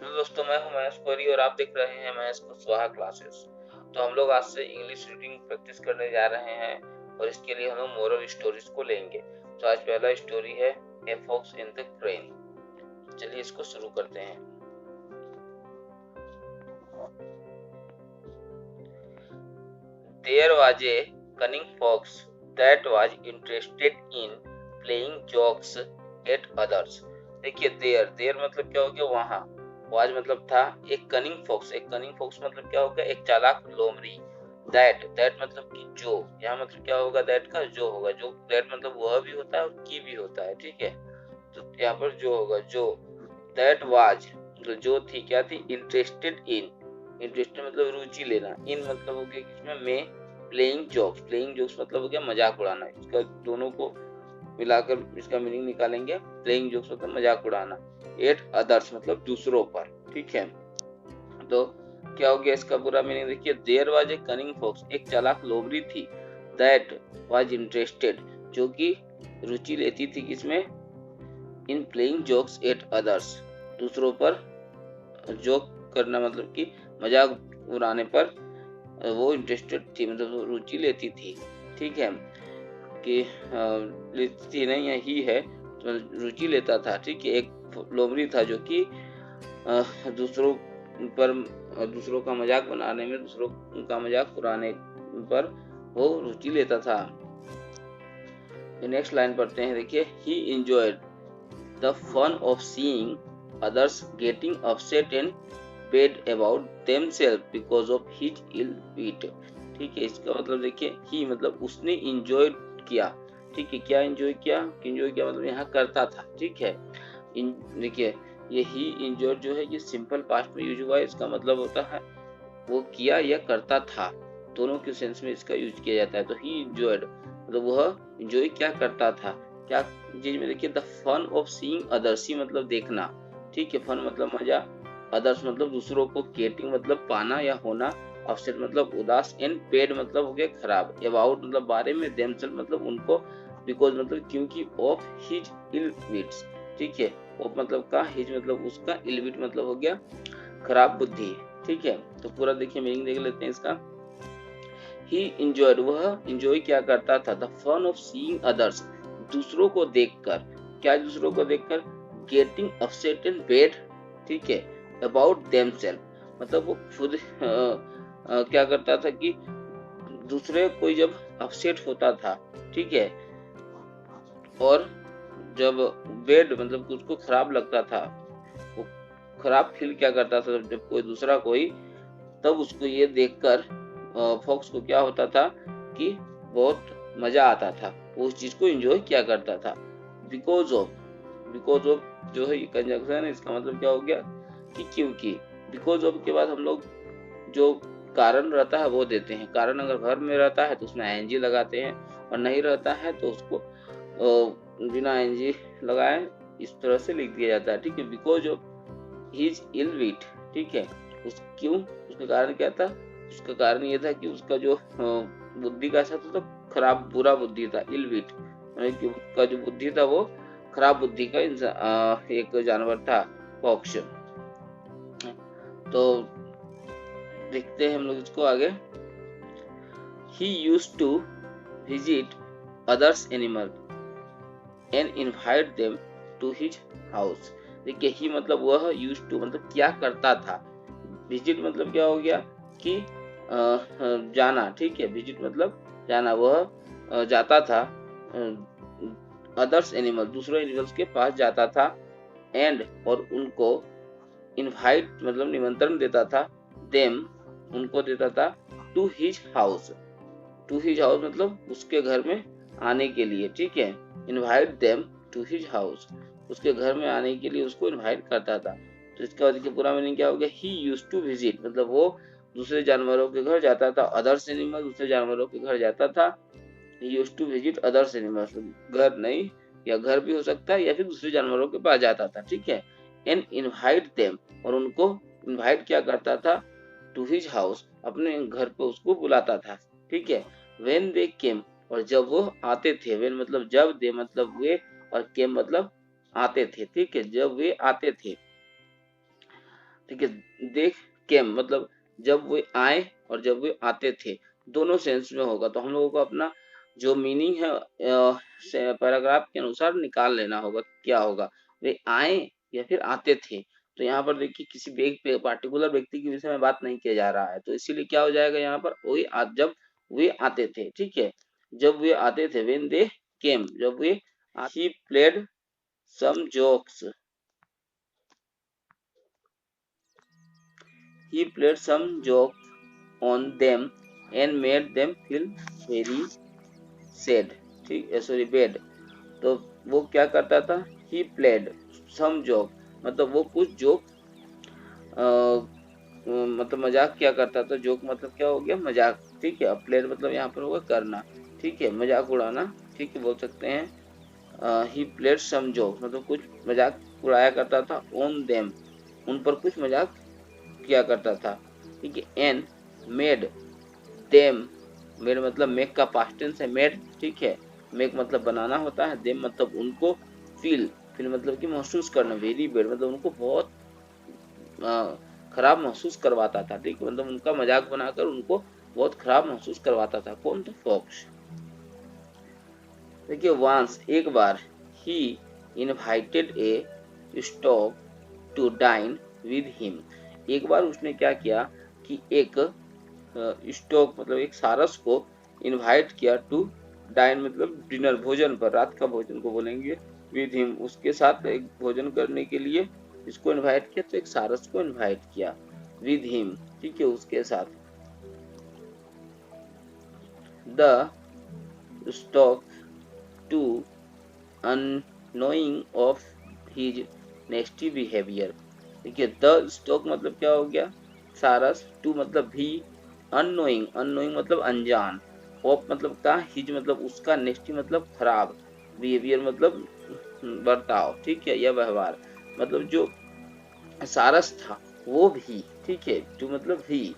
Hello दोस्तों, मैं हूं महेश कोरी और आप देख रहे हैं महेश कुशवाहा क्लासेस। तो हम लोग आज से इंग्लिश रीडिंग प्रैक्टिस करने जा रहे हैं और इसके लिए हम लोग मोरल स्टोरीज को लेंगे। तो आज पहला स्टोरी है a fox in the crane. चलिए इसको शुरू करते हैं। There was a cunning fox that was interested in playing jokes at others। देखिए देयर मतलब क्या हो गया वहां, वाज मतलब था, एक कनिंग फॉक्स मतलब क्या होगा, एक चालाक लोमड़ी। दैट मतलब कि जो, यहाँ मतलब क्या होगा, दैट का जो होगा, जो दैट मतलब वह भी होता है और की भी होता है, ठीक है। तो यहाँ पर जो होगा, जो दैट वाज मतलब जो थी, क्या थी, इंटरेस्टेड मतलब रुचि लेना, इन मतलब हो गया किसमें, में, प्लेइंग जोक्स मतलब हो गया मजाक उड़ाना। इसका दोनों को मिलाकर इसका मीनिंग निकालेंगे। प्लेइंग जोक्स मतलब मजाक उड़ाना, एट अदर्स मतलब दूसरों पर, ठीक है। तो क्या हो गया इसका पूरा मीनिंग, देखिए there was a cunning fox, एक चालाक लोमड़ी थी, दैट वाज इंटरेस्टेड जो कि रुचि लेती थी किसमें, in playing jokes at others दूसरों पर जोक करना मतलब कि मजाक उड़ाने पर वो इंटरेस्टेड थी, मतलब रुचि लेती थी, ठीक है। कि लेती थी नहीं, यही है तो रुचि लेता था, ठीक है। एक लोमड़ी था जो कि दूसरों पर, दूसरों का मजाक बनाने में, दूसरों का मजाक उड़ाने पर वो रुचि लेता था। नेक्स्ट लाइन पढ़ते हैं, देखिए he enjoyed the fun of seeing others getting upset and bad about themselves because of his ill wit। ठीक है, इसका मतलब देखिए ही मतलब उसने इंजॉय किया, ठीक है। क्या इंजॉय किया, मतलब यहाँ करता था, ठीक है। देखिए ये ही इंजॉय जो है ये सिंपल पास्ट में यूज हुआ है, इसका मतलब होता है वो किया या करता था, दोनों के सेंस में इसका यूज किया जाता है। तो ही इंजॉयड मतलब वह इंजॉय क्या करता था, क्या चीज में, देखिए the fun of seeing others, मतलब देखना, ठीक है। फन मतलब मजा, अदर्स मतलब दूसरों को, गेटिंग मतलब पाना या होना, अपसेट मतलब उदास, एंड पेड मतलब हो गया खराब, अबाउट मतलब बारे में, देमसेल्फ मतलब उनको, बिकॉज मतलब क्योंकि, ऑफ हिज इल विट्स, ठीक है। ऑफ मतलब का, हिज मतलब उसका, इल विट मतलब हो गया खराब बुद्धि, ठीक है। तो पूरा देखिए मीनिंग देख लेते हैं इसका। ही इंजॉयड वह इंजॉय क्या करता था, the fun of seeing others दूसरों को देखकर, क्या दूसरों को देखकर, गेटिंग अपसेट एंड बेड, ठीक है, अबाउट देमसेल्फ मतलब वो खुद क्या करता था कि दूसरे कोई जब अपसेट होता था, ठीक है, और जब बेड मतलब उसको खराब लगता था, वो खराब फील क्या करता था जब कोई दूसरा कोई, तब उसको ये देखकर फॉक्स को क्या होता था कि बहुत मजा आता था, वो उस चीज को एंजॉय किया करता था। बिकॉज ऑफ जो है कंजंक्शन है, इसका मतलब क्या हो गया कि क्योंकि। बिकॉज ऑफ के बाद हम लोग जो कारण रहता है वो देते हैं। कारण अगर वर्ब में रहता है तो उसमें आईएनजी लगाते हैं, और नहीं रहता है तो उसको बिना आईएनजी लगाए इस तरह से लिख दिया जाता है, ठीक है। बिकॉज ऑफ हिज इल विट, ठीक है। क्यों, उसका कारण क्या था, उसका कारण ये था कि उसका जो बुद्धि का था तो खराब बुरा बुद्धि था, इल विट कि उसका जो बुद्धि था वो खराब बुद्धि का एक जानवर था, पॉक्ष। तो देखते हैं हम लोग इसको आगे। He used to visit others animal and invite them to his house. देखिए ही मतलब वह, यूज्ड टू मतलब क्या करता था, विजिट मतलब क्या हो गया कि जाना, ठीक है। विजिट मतलब जाना, वह जाता था अदर्स एनिमल दूसरे एनिमल्स के पास जाता था, एंड और उनको, इनवाइट मतलब निमंत्रण देता था, देम उनको देता था, टू हिज हाउस मतलब उसके घर में आने के लिए, ठीक है। Invite them to his house उसके घर में आने के लिए उसको इनवाइट करता था। तो इसका देखिए पूरा मीनिंग क्या हो गया, ही यूज्ड टू विजिट मतलब वो दूसरे जानवरों के घर जाता था, अदर्स एनिमल दूसरे जानवरों के घर जाता था। He used to visit others animals, घर नहीं, या घर भी हो सकता है या फिर दूसरे जानवरों के पास जाता था, ठीक है। एंड इनवाइट देम और उनको इनवाइट क्या करता था, टू हिज हाउस अपने घर पे उसको बुलाता था, ठीक है। व्हेन दे केम और जब वो आते थे, व्हेन मतलब जब, दे मतलब वे, और केम मतलब आते थे, ठीक है, जब वे आते थे। ठीक है। देख केम मतलब जब वे आए और जब वे आते थे, दोनों सेंस में होगा। तो हम लोगों को अपना जो मीनिंग है पैराग्राफ के अनुसार निकाल लेना होगा क्या होगा, वे आए या फिर आते थे। तो यहाँ पर देखिए किसी पार्टिकुलर व्यक्ति के विषय में बात नहीं किया जा रहा है, तो इसीलिए क्या हो जाएगा यहाँ पर जब वे आते थे, ठीक है। जब वे आते थे, व्हेन दे केम, जब वे he played some jokes, he played some jokes on them and made them feel very sad, ठीक है, सॉरी bad। तो वो क्या करता था, he played some joke मतलब वो कुछ जोक मतलब मजाक क्या करता था, जोक मतलब क्या हो गया, मजाक, ठीक है। प्लेड मतलब यहाँ पर होगा करना, ठीक है, मजाक उड़ाना, ठीक है, बोल सकते हैं। ही प्लेड सम जोक मतलब कुछ मजाक उड़ाया करता था, ऑन देम उन पर कुछ मजाक किया करता था, ठीक है। एंड मेड देम, मेड मतलब मेक का पास्ट टेंस है मेड, ठीक है। मेक मतलब बनाना होता है, देम मतलब उनको, फील फील मतलब कि महसूस करना, वेरी बैड मतलब उनको बहुत खराब महसूस करवाता था, ठीक है, मतलब उनका मजाक बनाकर उनको बहुत खराब महसूस करवाता था। कौन था, फॉक्स। देखिए वंस एक बार, he invited a stork to dine with him, एक बार उसने क्या किया कि एक स्टॉक मतलब एक सारस को इनवाइट किया टू डाइन मतलब डिनर, भोजन पर, रात का भोजन को बोलेंगे, विद हिम उसके साथ एक भोजन करने के लिए इसको इनवाइट किया, तो एक सारस को इनवाइट किया विद हिम, ठीक है, उसके साथ। The stork too unknowing of his nasty behavior, देखिए द स्टॉक मतलब क्या हो गया, सारस, टू मतलब भी, अननोइंग अननोइंग मतलब अनजान, ऑफ मतलब का, हिज मतलब उसका, नेस्टी मतलब खराब, बिहेवियर मतलब बर्ताव, ठीक है, या व्यवहार, मतलब जो सारस था वो भी, ठीक है, टू मतलब भी,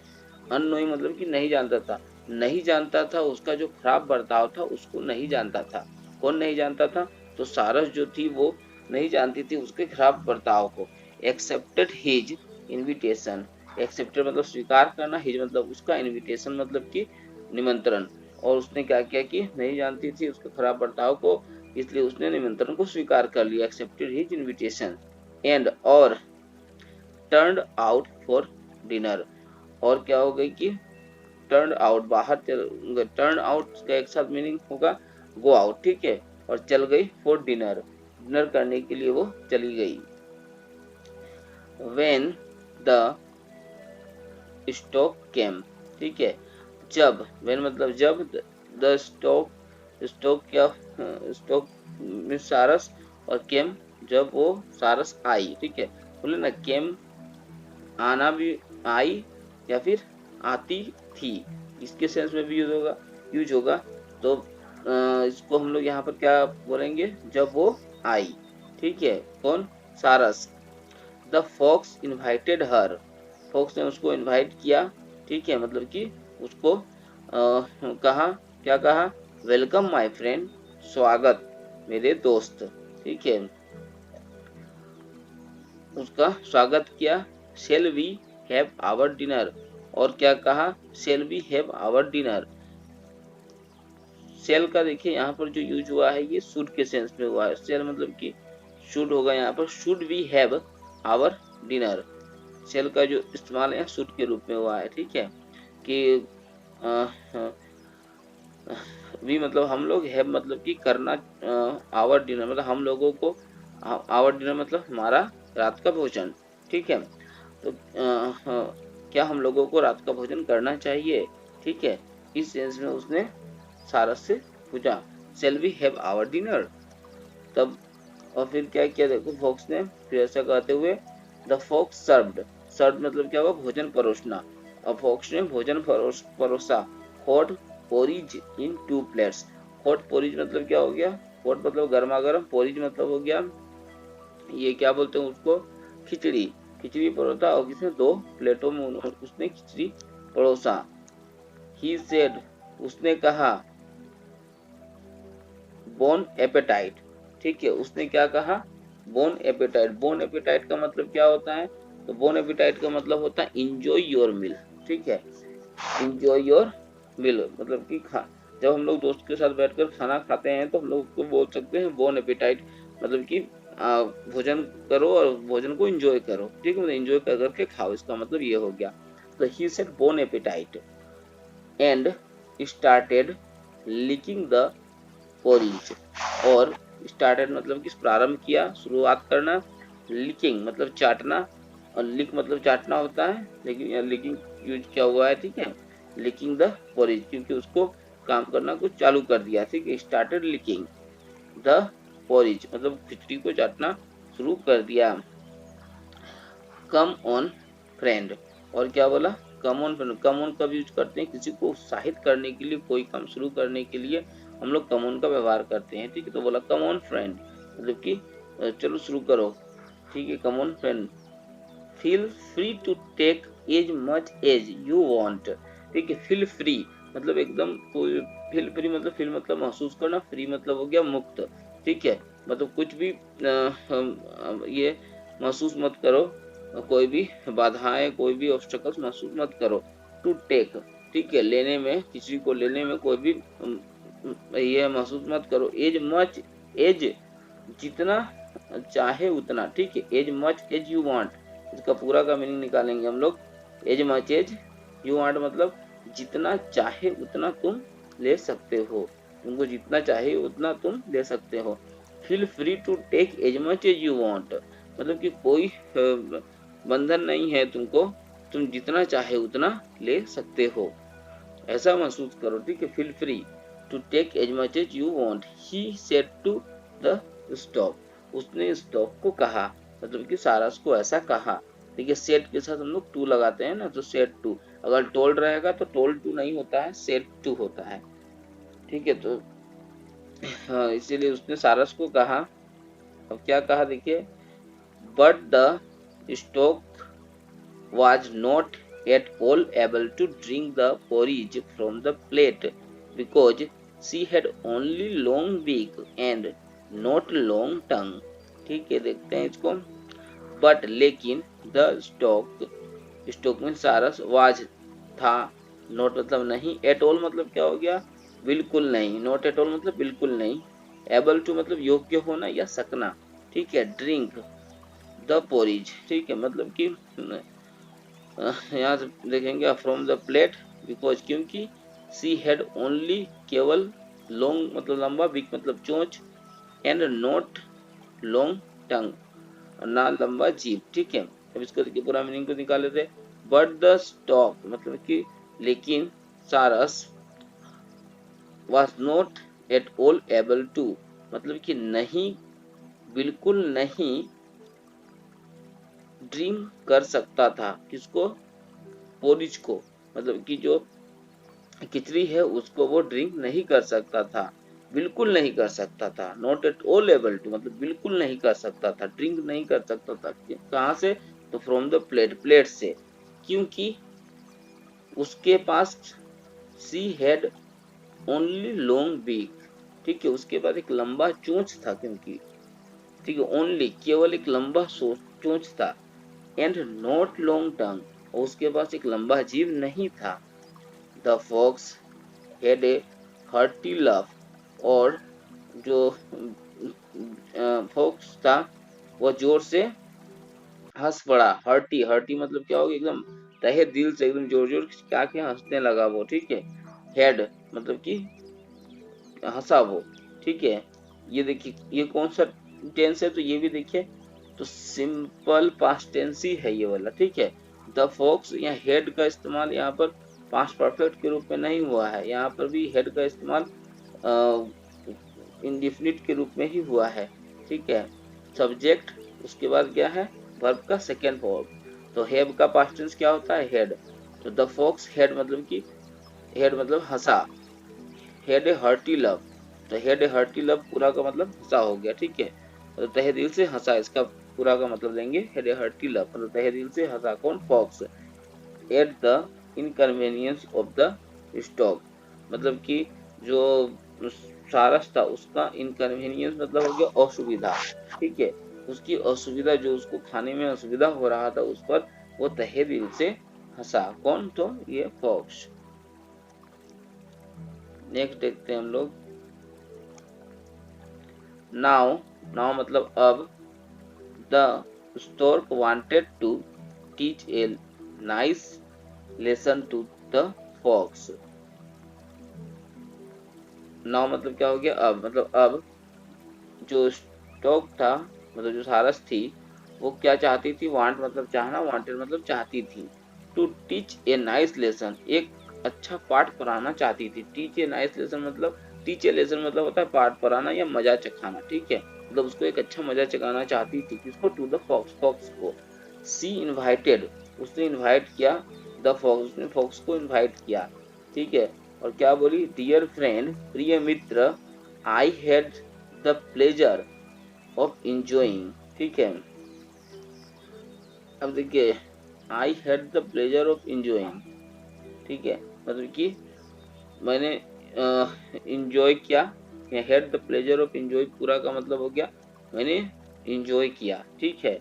अननोइंग मतलब कि नहीं जानता था, नहीं जानता था उसका जो खराब बर्ताव था उसको नहीं जानता था। कौन नहीं जानता था, तो सारस जो थी वो नहीं जानती थी उसके खराब बर्ताव को। एक्सेप्टेड हिज इनविटेशन, एक्सेप्टेड मतलब स्वीकार करना, हिज मतलब उसका, इनविटेशन मतलब कि निमंत्रण, और उसने क्या किया कि नहीं जानती थी उसके खराब बर्ताव को, इसलिए उसने निमंत्रण को स्वीकार कर लिया, एक्सेप्टेड हिज इनविटेशन। एंड और टर्न आउट फॉर डिनर, और क्या हो गई कि टर्न आउट बाहर चल, टर्न आउट का एक साथ मीनिंग होगा गो आउट, ठीक है, और चल गई फॉर डिनर, डिनर करने के लिए वो चली गई। व्हेन द स्टॉक केम, ठीक है, जब, व्हेन मतलब जब, द स्टॉक, स्टॉक क्या, स्टॉक में सारस, और केम जब वो सारस आई, ठीक है, बोले ना केम आना भी, आई या फिर आती थी, इसके सेंस में भी यूज होगा। तो इसको हम लोग यहाँ पर क्या बोलेंगे, जब वो आई, ठीक है, कौन, सारस। The fox invited her, fox ने उसको इनवाइट किया, ठीक है, मतलब कि उसको कहा, क्या कहा, वेलकम माय फ्रेंड, स्वागत मेरे दोस्त, ठीक है, उसका स्वागत किया। Shall we have our dinner, और क्या कहा, shall we have our dinner. Shall का देखिए यहाँ पर जो यूज हुआ है ये शुड के सेंस में हुआ है, शेल मतलब कि शुड होगा, यहाँ पर should we have our dinner, shall का जो इस्तेमाल है शुड के रूप में हुआ है, ठीक है, कि वी मतलब हम लोग, हैव मतलब कि करना, आवर डिनर मतलब हम लोगों को, आवर डिनर मतलब हमारा रात का भोजन, ठीक है। तो क्या हम लोगों को रात का भोजन करना चाहिए, ठीक है, इस सेंस में उसने सारस से पूछा, shall we have our dinner. तब और फिर क्या किया, देखो फॉक्स ने फिर ऐसा कहते हुए, द फॉक्स सर्व्ड, सर्व मतलब क्या हुआ, भोजन परोसना, और फॉक्स ने भोजन परोसा, हॉट पोरिज इन 2 प्लेट्स, हॉट पोरिज मतलब क्या हो गया, हॉट मतलब गर्मा गर्म, पोरिज मतलब हो गया, ये क्या बोलते हैं उसको, खिचड़ी, खिचड़ी परोसा, और किसने 2 प्लेटों में उसने खिचड़ी परोसा। ही सेड, उसने कहा, बोन एपेटाइट, ठीक है, उसने क्या कहा, बोन एपेटाइट, बोन एपेटाइट का मतलब क्या होता है, तो बोन एपिटाइट का मतलब होता है इंजॉय योर मील, ठीक है, इंजॉय योर मील मतलब कि खा जब हम लोग दोस्त के साथ बैठकर खाना खाते हैं तो हम लोग उसको बोल सकते हैं बोन एपिटाइट, मतलब कि भोजन करो और भोजन को एंजॉय करो, ठीक है, मतलब एंजॉय कर करके खाओ, इसका मतलब ये हो गया। तो he said bone appetite and started leaking the porridge, और स्टार्टेड मतलब कि प्रारंभ किया, शुरुआत करना, लीकिंग मतलब चाटना, और लिक मतलब चाटना होता है, लेकिन यहाँ लीकिंग यूज किया हुआ है, ठीक है, लीकिंग द पोरिज क्योंकि उसको काम करना कुछ चालू कर दिया, ठीक है, स्टार्टेड लीकिंग द पोरिज मतलब खिचड़ी को चाटना शुरू कर दिया। कम ऑन फ्रेंड, और क्या बोला, कम ऑन फ्रेंड, कम ऑन कब यूज करते हैं, किसी को उत्साहित करने के लिए, कोई काम शुरू करने के लिए हम लोग कम ऑन का व्यवहार करते हैं, ठीक है, तो बोला कम ऑन फ्रेंड मतलब कि चलो शुरू करो, ठीक है, come on friend, feel free to take as much as you want, ठीक है, फील फ्री मतलब एकदम कोई, फील फ्री मतलब फील मतलब महसूस करना, फ्री मतलब हो गया मुक्त, ठीक है, मतलब कुछ भी ये महसूस मत करो, कोई भी बाधाएं, कोई भी ऑब्स्टेकल्स महसूस मत करो। टू टेक, ठीक है, लेने में, किसी को लेने में कोई भी ये महसूस मत करो। एज मच एज जितना चाहे उतना, ठीक है, as much as you want, इसका पूरा का मीनिंग निकालेंगे हम लोग। As much as you want मतलब जितना चाहे उतना तुम ले सकते हो, तुमको जितना चाहे उतना तुम ले सकते हो। Feel free to take as much as you want मतलब कि कोई बंधन नहीं है तुमको, तुम जितना चाहे उतना ले सकते हो, ऐसा महसूस करो, ठीक है, feel free to take as much as you want. He said to the stork, उसने स्टॉक को कहा, मतलब कि सारस को ऐसा कहा, देखिए सेट के साथ हम लोग टू लगाते हैं ना, तो सेट टू, अगर टोल्ड रहेगा तो टोल्ड टू नहीं होता है, सेट टू होता है, ठीक है, तो हाँ, इसीलिए उसने सारस को कहा। अब क्या कहा देखिए, but the stock was not at all able to drink the porridge from the plate because she had only long beak and not long tongue, ठीक है, देखते हैं इसको। बट लेकिन द स्टॉक, स्टॉक में सारस, वाज था, नॉट मतलब नहीं, एट ऑल मतलब क्या हो गया, बिल्कुल नहीं, नॉट एट ऑल मतलब बिल्कुल नहीं, एबल टू मतलब योग्य होना या सकना, ठीक है, ड्रिंक द पोरिज, ठीक है, मतलब कि यहाँ से देखेंगे फ्रॉम द प्लेट, बिकॉज क्योंकि सी हैड ओनली केवल, लॉन्ग मतलब लंबा, बिग मतलब चोंच, एंड नॉट लॉन्ग टंग ना लंबा जीभ, ठीक है। अब इसको देखिए पूरा मीनिंग को निकाले थे। बट द स्टॉक मतलब कि लेकिन, सारस was not at all able to मतलब कि नहीं, बिल्कुल नहीं ड्रिंक कर सकता था, किसको, पोरिज को, मतलब कि जो खिचड़ी है उसको वो ड्रिंक नहीं कर सकता था, बिल्कुल नहीं कर सकता था। Not at all able to मतलब बिल्कुल नहीं कर सकता था, ड्रिंक नहीं कर सकता था, कहाँ से, तो फ्रॉम द प्लेट, प्लेट से, क्योंकि उसके पास, she had only long beak, ठीक है, उसके पास एक लंबा चोंच था, क्योंकि, ठीक है, ओनली केवल एक लंबा चोंच था, एंड नॉट लॉन्ग टंग और उसके पास एक लंबा जीभ नहीं था। The fox had a hearty laugh और जो फॉक्स था वह जोर से हंस पड़ा। हर्टी, हर्टी मतलब क्या होगा, एकदम तहे दिल से, एकदम जोर जोर क्या क्या हंसने लगा वो, ठीक है। हेड मतलब कि हंसा वो, ठीक है। ये देखिए ये कौन सा टेंस है, तो ये भी देखिए, तो सिंपल पास्ट टेंस ही है ये वाला, ठीक है। द फॉक्स, यहाँ हेड का इस्तेमाल यहाँ पर पास्ट परफेक्ट के रूप में नहीं हुआ है, यहाँ पर भी हेड का इस्तेमाल इंडिफिनिट के रूप में ही हुआ है, ठीक है। सब्जेक्ट, उसके बाद क्या है, वर्ब का सेकेंड फॉर्म, तो हैव का पास्ट टेंस क्या होता है, हेड, तो द फॉक्स हेड मतलब कि, हेड मतलब हंसा, हेड ए हर्टी लव, तो हेड ए हर्टी लव पूरा का मतलब हंसा हो गया, ठीक है, तो तहे दिल से हंसा, इसका पूरा का मतलब लेंगे हेड ए हर्टी लव, मतलब तहे दिल से हंसा कौन, fox. At the inconvenience of the stork मतलब कि जो सारस था उसका इनकन्वीनियंस मतलब हो गया असुविधा, ठीक है, उसकी असुविधा, जो उसको खाने में असुविधा हो रहा था उस पर वो तहे दिल से हंसा। कौन? तो ये फॉक्स। नेक्स्ट देखते हैं हम लोग। नाउ, नाउ मतलब अब। The stork wanted to teach a nice lesson to the fox. Now मतलब क्या हो गया? अब, मतलब अब जो स्टोक था, मतलब जो सारस थी, वो क्या चाहती थी? वांट मतलब चाहना, वांटेड मतलब चाहती थी। To teach a nice lesson, एक अच्छा पाठ पढ़ाना चाहती थी। टीच ए नाइस लेसन मतलब, टीच ए लेसन मतलब होता है पाठ पढ़ाना या मजा चखाना, ठीक है। मतलब उसको एक अच्छा मजा चखाना चाहती थी। किसको? टू द फॉक्स, फॉक्स को। सी इनवाइटेड, उसने इनवाइट किया। द फॉक्स, उसने फॉक्स को इनवाइट किया, ठीक है। और क्या बोली? डियर फ्रेंड, प्रिय मित्र, I had the pleasure of enjoying, ठीक है। अब देखिए, I had the pleasure of enjoying, ठीक है, मतलब कि मैंने इंजॉय किया। Had the pleasure of enjoy पूरा का मतलब हो गया मैंने इंजॉय किया, ठीक है।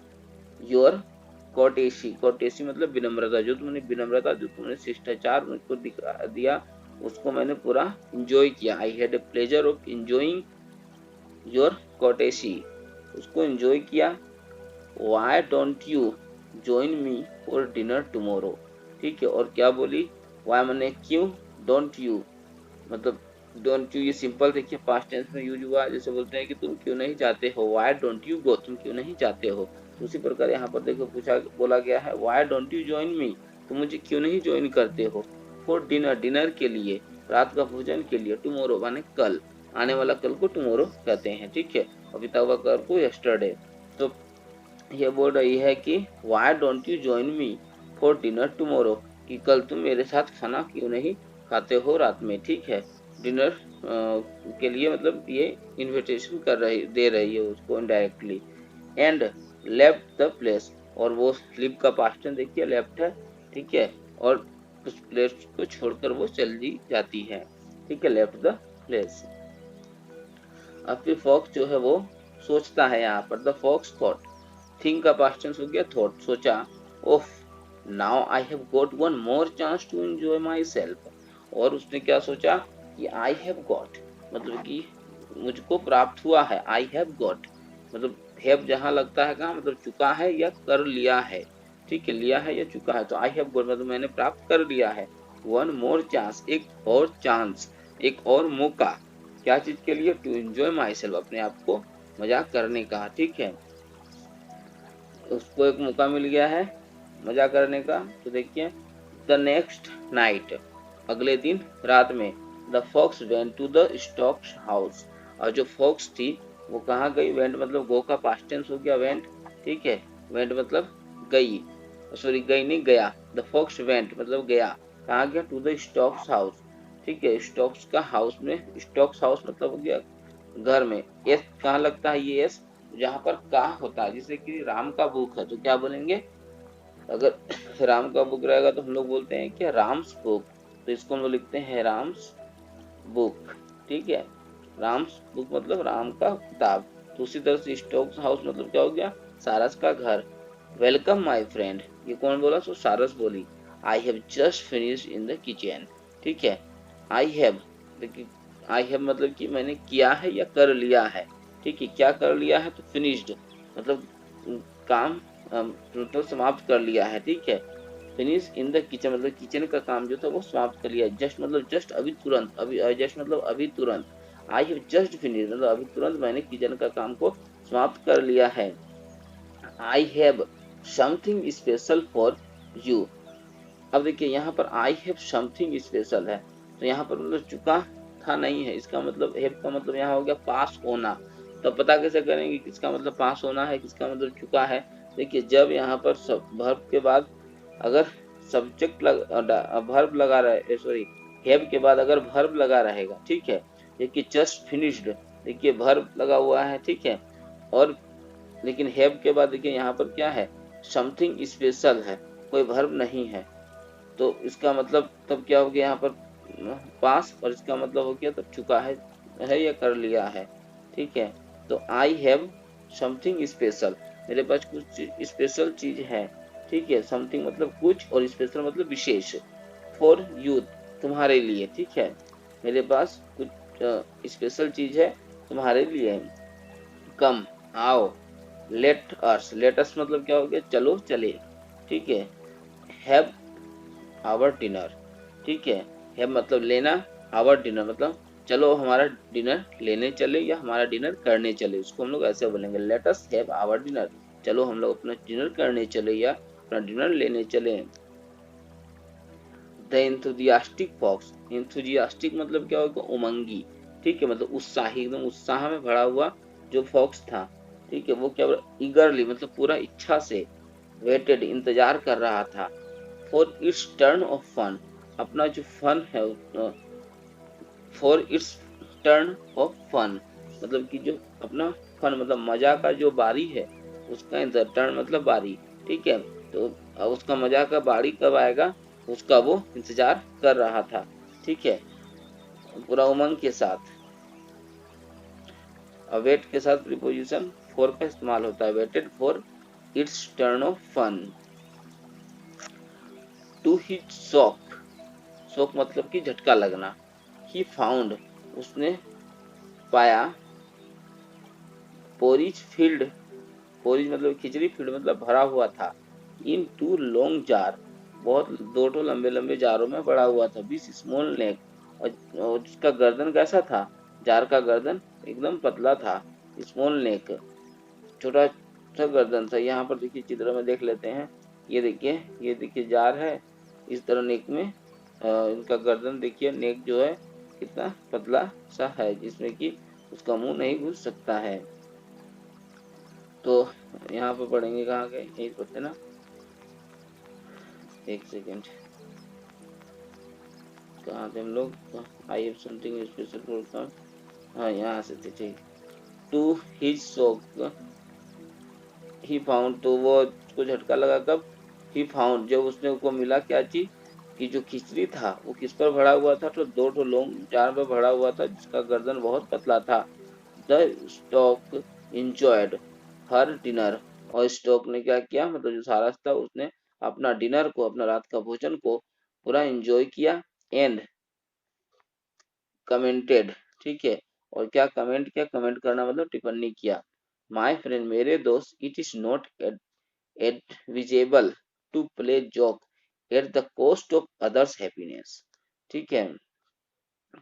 योर कोटेसी, कोटेसी मतलब विनम्रता, जो तुमने विनम्रता, जो तुमने शिष्टाचार मुझको दिया, उसको मैंने पूरा इंजॉय किया। I had the pleasure of enjoying your courtesy, उसको एंजॉय किया। Why don't you join me for dinner tomorrow, ठीक है। और क्या बोली? वाई मैंने क्यों, डोंट यू मतलब डोंट यू ये सिंपल देखिए पास्ट टेंस में यूज हुआ, जैसे बोलते हैं कि तुम क्यों नहीं जाते हो। वाई डोंट यू गो, तुम क्यों नहीं जाते हो। उसी प्रकार यहाँ पर देखो पूछा, बोला गया है वाई डोंट यू ज्वाइन मी, तुम मुझे क्यों नहीं ज्वाइन करते हो। फॉर डिनर, डिनर के लिए, रात का भोजन के लिए। टुमारो माने कल, आने वाला कल को टुमारो कहते हैं, ठीक है। और बीता हुआ कल को यस्टरडे। तो ये बोल रही है कि Y don't you join me for dinner tomorrow, कि कल तुम मेरे साथ खाना क्यों नहीं खाते हो रात में, ठीक है। डिनर के लिए मतलब ये इनविटेशन दे रही है उसको indirectly. And left the place, और वो लिव का पास्ट टेंस देखिए लेफ्ट है, ठीक है। और उस प्लेस को छोड़कर वो चली जाती है, ठीक है, लेफ्ट द प्लेस। अब फिर फॉक्स जो है वो सोचता है यहाँ पर। द फॉक्स थॉट, थिंक का पास्ट टेंस हो गया थॉट, सोचा। Oof, now I have got one more chance to enjoy myself, और उसने क्या सोचा कि आई हैव गॉट मतलब कि मुझको प्राप्त हुआ है। आई हैव गॉट मतलब हैव जहाँ लगता है कहाँ, मतलब चुका है या कर लिया है, ठीक है, लिया है या चुका है। तो आई हैव गॉट मतलब मैंने प्राप्त कर लिया है। वन मोर चांस, एक और चांस, एक और मौका। क्या चीज के लिए? टू एंजॉय माई सेल्फ, अपने आप को मजाक करने का, ठीक है। उसको एक मौका मिल गया है मजा करने का। तो देखिए, द नेक्स्ट नाइट, अगले दिन रात में, the fox went to the stork's house, और जो फॉक्स थी वो कहाँ गई? वेंट मतलब गो का पास्ट टेंस हो गया वेंट, ठीक है। वेंट मतलब गई, सॉरी गई नहीं, गया। द फॉक्स वेंट मतलब गया, कहाँ गया? टू द स्टॉक्स हाउस, ठीक है। स्टॉक्स का हाउस में, स्टॉक्स हाउस मतलब हो गया घर में। एस कहाँ लगता है? ये एस जहाँ पर का होता है, जैसे कि राम का बुक है तो क्या बोलेंगे? अगर राम का बुक रहेगा तो हम लोग बोलते हैं क्या? राम्स बुक। तो इसको हम लोग लिखते हैं राम्स बुक, ठीक है। राम्स बुक मतलब राम का किताब। तो उसी तरह से स्टॉक्स हाउस मतलब क्या हो गया? सारस का घर। वेलकम माय फ्रेंड, ये कौन बोला? तो सारस बोली। I have just finished in the kitchen, ठीक है। आई हैव, देखिए आई हैव मतलब कि मैंने किया है या कर लिया है, ठीक है। क्या कर लिया है? तो फिनिश्ड मतलब काम टोटल समाप्त कर लिया है, ठीक है। फिनिश इन द किचन मतलब किचन का काम जो था वो समाप्त कर लिया। जस्ट मतलब जस्ट अभी तुरंत, अभी जस्ट मतलब अभी तुरंत। आई हैव जस्ट फिनिश मतलब अभी तुरंत मैंने किचन का काम को समाप्त कर लिया है। आई have something special for you. अब देखिए यहाँ पर आई हैव समथिंग स्पेशल है, तो यहाँ पर मतलब चुका था नहीं है, इसका मतलब हैव का मतलब यहाँ हो गया पास होना। तो पता कैसे करेंगे किसका मतलब पास होना है, किसका मतलब चुका है? देखिए जब यहाँ पर वर्ब के बाद अगर सब्जेक्ट वर्ब लगा रहे, सॉरी हैव के बाद अगर वर्ब लगा रहेगा, ठीक है। देखिए जस्ट फिनिश्ड, देखिए वर्ब लगा हुआ है, ठीक है। और लेकिन हैव के बाद देखिए यहाँ पर क्या है? समथिंग स्पेशल है, कोई वर्ब नहीं है। तो इसका मतलब तब क्या हो गया यहाँ पर? पास, और इसका मतलब हो गया तब चुका है या कर लिया है, ठीक है। तो आई हैव समथिंग स्पेशल, मेरे पास कुछ स्पेशल चीज है। ठीक है, समथिंग मतलब कुछ और स्पेशल मतलब विशेष। फॉर यूथ, तुम्हारे लिए। ठीक है, मेरे पास कुछ स्पेशल चीज है तुम्हारे लिए। कम, आओ। लेट अस मतलब क्या हो गया, चलो चले। ठीक है, हैव आवर डिनर। ठीक है, हैव मतलब लेना, आवर डिनर मतलब चलो हमारा डिनर लेने चले या हमारा डिनर करने चले, उसको हम लोग ऐसे बोलेंगे, let us have our dinner, चलो हम लोग अपना डिनर करने चले या अपना डिनर लेने चले। द इंथुजियास्टिक फॉक्स, इंथुजियास्टिक मतलब क्या होगा, उमंगी। ठीक है, मतलब उत्साही, एकदम उत्साह में भरा हुआ जो फॉक्स था। ठीक है, वो क्या, ईगरली मतलब पूरा इच्छा से, वेटेड इंतजार कर रहा था, for its turn of fun, अपना जो फन है, for its turn of fun मतलब कि जो अपना फन मतलब मजा का जो बारी है उसका, टर्न मतलब बारी। ठीक है, तो उसका मजा का बारी कब आएगा, उसका वो इंतजार कर रहा था। ठीक है, पूरा उमंग के साथ। अवेट के साथ प्रीपोजिशन फॉर का इस्तेमाल होता है, waited for its turn of fun. To his shock, shock मतलब कि झटका लगना। ही फाउंड, उसने पाया, पोरिज फील्ड, पोरिज मतलब खिचड़ी, फील्ड मतलब भरा हुआ था, इन टू लॉन्ग जार, बहुत दो ठो लंबे लंबे जारों में पड़ा हुआ था, बीस स्मॉल नेक, और उसका गर्दन कैसा था, जार का गर्दन एकदम पतला था, स्मॉल नेक छोटा सा गर्दन था। यहाँ पर देखिए चित्र में देख लेते हैं, ये देखिए जार है, इस तरह नेक में इनका गर्दन देखिए, नेक जो है कितना पतला सा है, जिसमें कि उसका मुंह नहीं घुस सकता है। तो यहाँ पे पढ़ेंगे, कहाँ गए, यही पढ़ते ना, एक सेकेंड, कहाँ थे हम लोग, I have something special for, हाँ यहाँ से थे, ठीक। To his shock, he found, तो वो उसको झटका लगा कब, ही फाउंड जब उसने को मिला क्या चीज, कि जो खिचड़ी था वो किस पर भरा हुआ था, तो दो ठो लॉन्ग जार पर भरा हुआ था जिसका गर्दन बहुत पतला था। The stock enjoyed her dinner, और स्टॉक ने क्या किया, मतलब जो सारस था उसने अपना डिनर को, अपना रात का भोजन को पूरा एंजॉय किया। एंड कमेंटेड, ठीक है, और क्या कमेंट किया, कमेंट करना मतलब टिप्पणी किया, माय फ्रेंड मेरे दोस्त, it is not advisable to play joke at the cost of others happiness। ठीक है,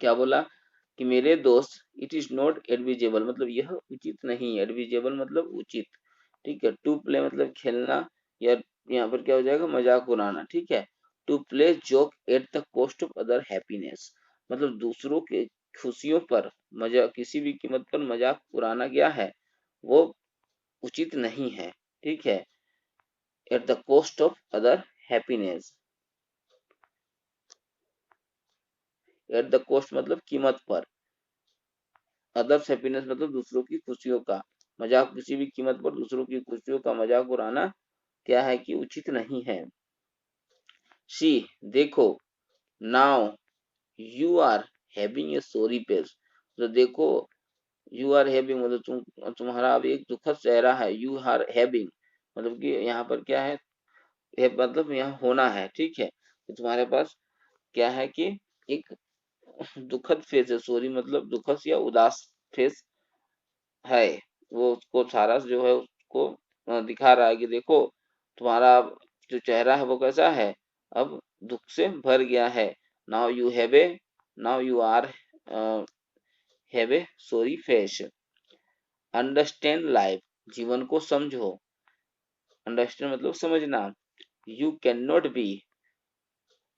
क्या बोला कि मेरे दोस्त, इट इज नॉट एडविजेबल मतलब यह उचित नहीं, एडविजेबल मतलब उचित। ठीक है, टू प्ले मतलब खेलना, या यहाँ पर क्या हो जाएगा, मजाक उड़ाना। ठीक है, to play joke at the cost of other happiness मतलब दूसरों के खुशियों पर मजाक, किसी भी कीमत पर मजाक उड़ाना गया है, वो उचित नहीं है। ठीक है, eight the cost of other happiness, eight the cost मतलब कीमत पर, अदर्स हैप्पीनेस मतलब दूसरों की खुशियों का मजाक, किसी भी कीमत पर दूसरों की खुशियों का मजाक उड़ाना क्या है कि उचित नहीं है। सी, देखो, now you are having a sorry face, तो देखो, यू आर हैविंग मतलब तुम्हारा अब एक दुखद चेहरा है, यू आर हैविंग मतलब कि यहाँ पर क्या है, मतलब यहाँ होना है। ठीक है, तो तुम्हारे पास क्या है कि एक दुखद फेस है, सॉरी मतलब दुखद या उदास फेस है, वो उसको सारस जो है उसको दिखा रहा है कि देखो तुम्हारा जो चेहरा है वो कैसा है, अब दुख से भर गया है। Now you have a, now you are have a sorry face. Understand life, जीवन को समझो, अंडरस्टैंड मतलब समझना। यू कैन नॉट बी,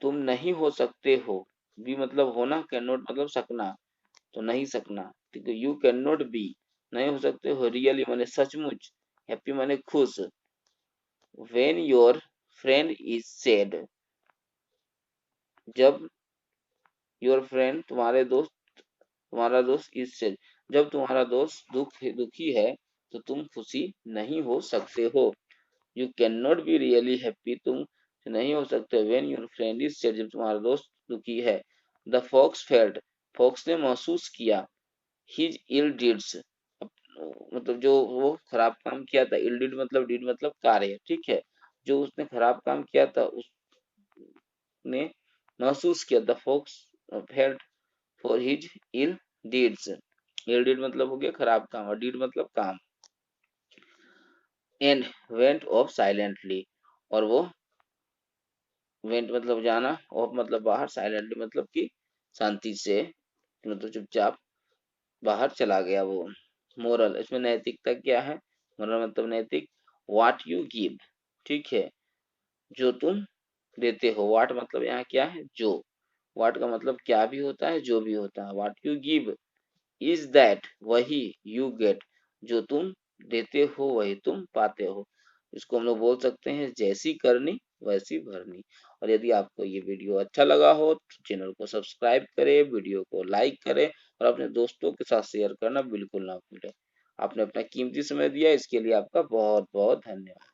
तुम नहीं हो सकते हो, बी मतलब होना, कैन नॉट मतलब सकना, तो नहीं सकना। ठीक है, यू कैन नॉट बी नहीं हो सकते हो, रियली माने सचमुच, हैप्पी माने खुश, when your friend is sad, जब योर फ्रेंड तुम्हारा दोस्त इज सैड, जब तुम्हारा दोस्त दुखी है तो तुम खुशी नहीं हो सकते हो। You can not be really happy, तुम नहीं हो सकते when your friend is sad, जब तुम्हारा दोस्त दुखी है। द फॉक्स फेल्ट, फॉक्स ने महसूस किया, हिज इल डीड्स, मतलब जो वो खराब काम किया था, इल डिड मतलब कार्य, ठीक है। जो उसने खराब काम किया था उसने महसूस किया, the fox felt for his ill deeds. Ill deed मतलब हो गया खराब काम और डीड मतलब काम। एंड वेंट ऑफ साइलेंटली, और वो वेंट मतलब जाना, ऑफ मतलब बाहर, साइलेंटली मतलब कि शांति से, मतलब चुपचाप बाहर चला गया वो। मोरल, इसमें नैतिकता क्या है? मोरल मतलब नैतिक, वाट यू गिव, ठीक है, जो तुम देते हो। वाट मतलब यहाँ क्या है? जो। वाट का मतलब क्या भी होता है, जो भी होता है। What you give is that, वही, यू गेट, जो तुम देते हो वही तुम पाते हो। इसको हम लोग बोल सकते हैं जैसी करनी वैसी भरनी। और यदि आपको ये वीडियो अच्छा लगा हो तो चैनल को सब्सक्राइब करें, वीडियो को लाइक करें और अपने दोस्तों के साथ शेयर करना बिल्कुल ना भूलें। आपने अपना कीमती समय दिया, इसके लिए आपका बहुत बहुत धन्यवाद।